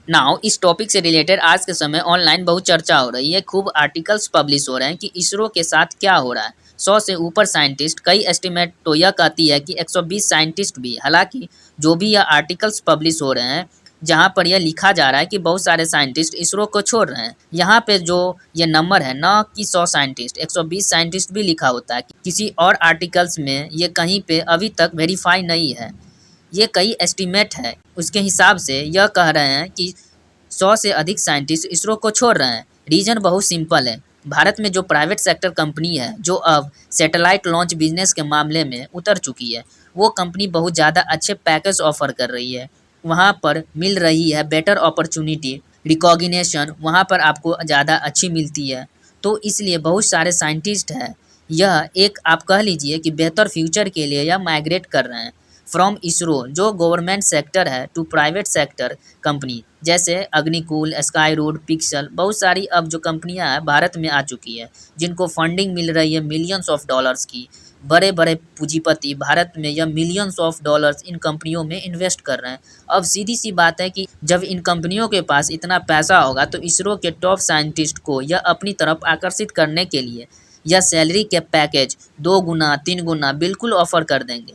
Now इस topic से related आज के समय ऑनलाइन बहुत चर्चा हो रही है। खूब आर्टिकल्स पब्लिश हो रहे हैं कि इसरो के साथ क्या हो रहा है। 100 से ऊपर साइंटिस्ट, कई एस्टीमेट तो यह कहती है कि 120 साइंटिस्ट भी। हालांकि जो भी यह आर्टिकल्स पब्लिश हो रहे हैं, जहां पर यह लिखा जा रहा है कि बहुत सारे साइंटिस्ट इसरो को छोड़ रहे हैं। यहाँ पे जो ये नंबर है, न कि 100 साइंटिस्ट, 120 साइंटिस्ट भी लिखा होता है। किसी और आर्टिकल्स में ये कहीं पे अभी तक वेरीफाई नहीं है। ये कई एस्टीमेट है, उसके हिसाब से यह कह रहे हैं कि 100 से अधिक साइंटिस्ट इसरो को छोड़ रहे हैं। रीजन बहुत सिंपल है। भारत में जो प्राइवेट सेक्टर कंपनी है, जो अब सैटेलाइट लॉन्च बिजनेस के मामले में उतर चुकी है, वो कंपनी बहुत ज़्यादा अच्छे पैकेज ऑफर कर रही है। वहाँ पर मिल रही है बेटर अपॉर्चुनिटी, रिकॉग्निशन वहाँ पर आपको ज़्यादा अच्छी मिलती है। तो इसलिए बहुत सारे साइंटिस्ट हैं, यह एक आप कह लीजिए कि बेहतर फ्यूचर के लिए यह माइग्रेट कर रहे हैं फ्रॉम इसरो, जो गवर्नमेंट सेक्टर है, टू प्राइवेट सेक्टर कंपनी जैसे अग्निकुल, स्काई रूट, पिक्सल। बहुत सारी अब जो कंपनियां हैं भारत में आ चुकी है, जिनको फंडिंग मिल रही है मिलियंस ऑफ डॉलर्स की। बड़े बड़े पूंजीपति भारत में यह मिलियंस ऑफ डॉलर्स इन कंपनियों में इन्वेस्ट कर रहे हैं। अब सीधी सी बात है कि जब इन कंपनियों के पास इतना पैसा होगा, तो इसरो के टॉप साइंटिस्ट को यह अपनी तरफ आकर्षित करने के लिए यह सैलरी के पैकेज 2 गुना 3 गुना बिल्कुल ऑफर कर देंगे।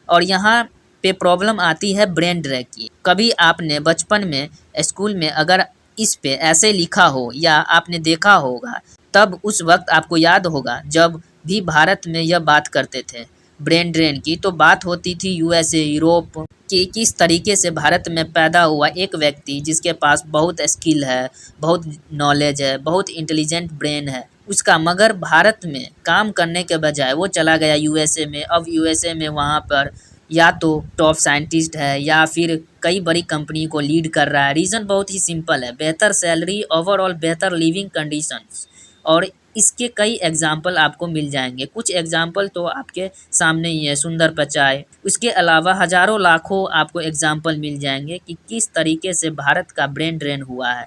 और यहाँ पे प्रॉब्लम आती है ब्रेन ड्रैग की। कभी आपने बचपन में स्कूल में अगर इस पे ऐसे लिखा हो या आपने देखा होगा, तब उस वक्त आपको याद होगा जब भी भारत में यह बात करते थे ब्रेन ड्रेन की, तो बात होती थी यूएसए, यूरोप कि किस तरीके से भारत में पैदा हुआ एक व्यक्ति जिसके पास बहुत स्किल है, बहुत नॉलेज है, बहुत इंटेलिजेंट ब्रेन है उसका, मगर भारत में काम करने के बजाय वो चला गया यूएसए में। अब यूएसए में वहाँ पर या तो टॉप साइंटिस्ट है या फिर कई बड़ी कंपनी को लीड कर रहा है। रीज़न बहुत ही सिंपल है, बेहतर सैलरी, ओवरऑल बेहतर लिविंग कंडीशंस। और इसके कई एग्जाम्पल आपको मिल जाएंगे। कुछ एग्जाम्पल तो आपके सामने ही है, सुंदर पिचाई। उसके अलावा हजारों लाखों आपको एग्जाम्पल मिल जाएंगे कि किस तरीके से भारत का ब्रेन ड्रेन हुआ है।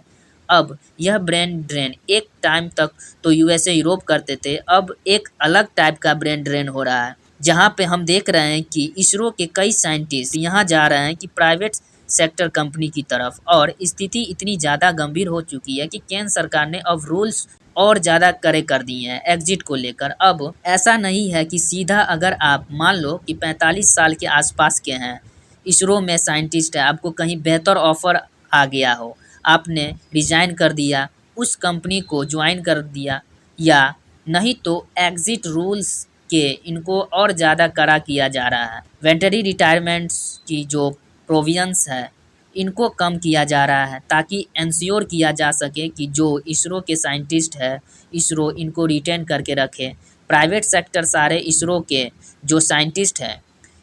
अब यह ब्रेन ड्रेन एक टाइम तक तो यूएसए, यूरोप करते थे, अब एक अलग टाइप का ब्रेन ड्रेन हो रहा है, जहाँ पे हम देख रहे हैं कि इसरो के कई साइंटिस्ट यहाँ जा रहे हैं कि प्राइवेट सेक्टर कंपनी की तरफ। और स्थिति इतनी ज़्यादा गंभीर हो चुकी है कि केंद्र सरकार ने अब रूल्स और ज़्यादा कड़े कर दिए हैं एग्जिट को लेकर। अब ऐसा नहीं है कि सीधा अगर आप मान लो कि 45 साल के आसपास के हैं, इसरो में साइंटिस्ट है, आपको कहीं बेहतर ऑफर आ गया हो, आपने रिजाइन कर दिया, उस कंपनी को ज्वाइन कर दिया, या नहीं तो एग्जिट रूल्स के इनको और ज़्यादा कड़ा किया जा रहा है। वेंटरी रिटायरमेंट्स की जो प्रोविजंस है, इनको कम किया जा रहा है ताकि इंश्योर किया जा सके कि जो इसरो के साइंटिस्ट है, इसरो इनको रिटेन करके रखे। प्राइवेट सेक्टर सारे इसरो के जो साइंटिस्ट हैं,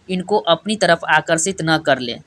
इनको अपनी तरफ आकर्षित न कर ले।